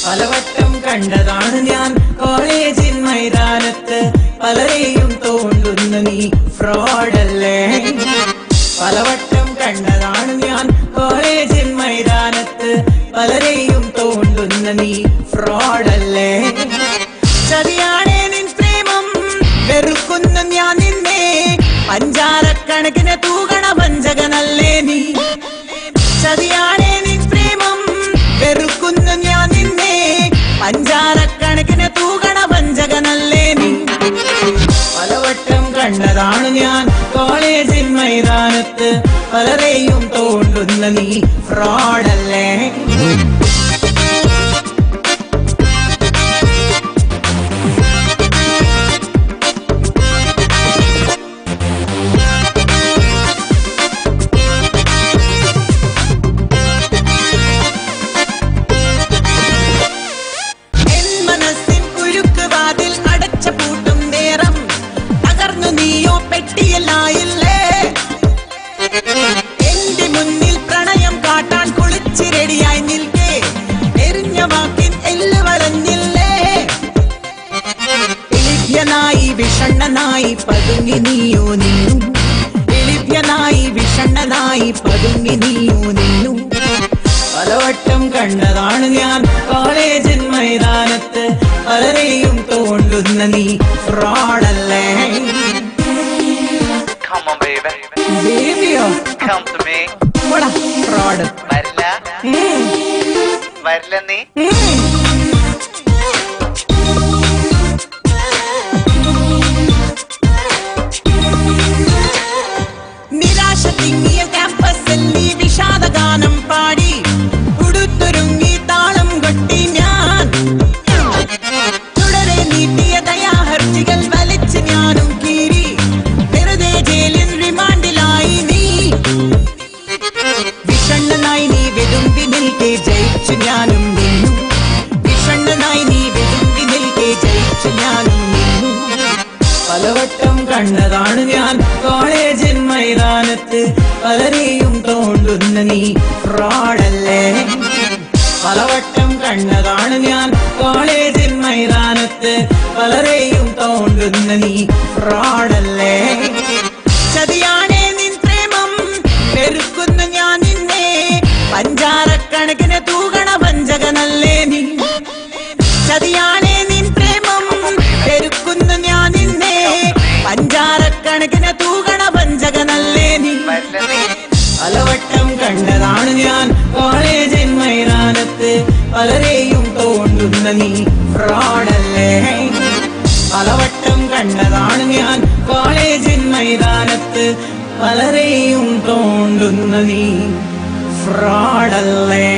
പലവട്ടം കണ്ടതാണ് ഞാൻ കോളേജിൻ മൈതാനത്ത് പലരെയും തോണ്ടുന്ന നീ ഫ്രോഡല്ലേ. പലവട്ടം കണ്ടതാണ് ഞാൻ കോളേജിൻ മൈതാനത്ത് പലരെയും തോണ്ടുന്ന നീ ഫ്രോഡല്ലേ. ചതിയാണേ നിൻ പ്രേമം വെറുക്കുന്ന ഞാൻ നിന്നെ പഞ്ചാരക്കണക്കിന് തൂകണ വഞ്ചകനല്ലേ നീ. ചതിയാണേ നിൻ പ്രേമം വെറുക്കുന്ന ഞാൻ നിന്നെ പഞ്ചാരക്കണക്കിന് തൂകണ വഞ്ചകനല്ലേ നീ. പലവട്ടം കണ്ടതാണ് ഞാൻ കോളേജിൻ മൈതാനത്ത് പലരെയും തോണ്ടുന്ന നീ ഫ്രോഡല്ലേ. എന്റെ മുന്നിൽ പ്രണയം കാട്ടാൻ കുളിച്ച് റെഡിയായി നിൽക്കേ എറിഞ്ഞ വാക്കിൻ എല്ല് വരഞ്ഞില്ലേ. എളിഭ്യനായി വിഷണ്ണനായി പതുങ്ങി നീയോ നിന്നു. എളിഭ്യനായി വിഷണ്ണനായി പതുങ്ങി നീയോ നിന്നു. പലവട്ടം കണ്ടതാണ് ഞാൻ കോളേജിൻ മൈതാനത്ത് പലരെയും തോണ്ടുന്ന നീ ഫ്രോഡല്ലേ. Come to me. Fraud. Varilla. Varilla nee. നിരാശ തിങ്ങിയ ക്യാമ്പസിൽ നീ വിഷാദഗാനം പാടി ഉടുത്തൊരുങ്ങി താളം കൊട്ടി ഞാൻ. തുടരെ നീട്ടിയ ദയാഹർജികൾ വലിച്ച് ഞാനും കീറി വെറുതെ ജയിലിൽ റിമാൻഡിലായി നീ. വിഷണ്ണനായി നീ വെതുമ്പി നിൽക്കെ ജയിച്ചു ഞാനും നിന്നു. വിഷണ്ണനായി നീ വെതുമ്പി നിൽക്കെ ജയിച്ചു ഞാനും നിന്നു. പലവട്ടം കണ്ടതാണ് ഞാൻ കോളേജിൻ മൈതാനത്ത് പലരെയും തോണ്ടുന്ന നീ ഫ്രോഡല്ലേ. പലവട്ടം കണ്ടതാണ് ഞാൻ കോളേജിൻ മൈതാനത്ത് പലരെയും തോണ്ടുന്ന നീ ഫ്രോഡല്ലേ. ചതിയാണേ നിൻ പ്രേമം വെറുക്കുന്ന ഞാൻ നിന്നെ പഞ്ചാരക്കണക്കിന് തൂകണ വഞ്ചകനല്ലേ നീ. ചതിയാണേ നിൻ പ്രേമം വെറുക്കുന്ന ഞാൻ നിന്നെ പഞ്ചാരക്കണക്കിന് തൂകണ വഞ്ചകനല്ലേ നീ. പലവട്ടം കണ്ടതാണ് ഞാൻ കോളേജിൻ മൈതാനത്ത് പലരെയും തോണ്ടുന്ന നീ ഫ്രോഡല്ലേ. പലവട്ടം കണ്ടതാണ് ഞാൻ കോളേജിൻ മൈതാനത്ത് പലരെയും തോണ്ടുന്ന നീ ഫ്രോഡല്ലേ.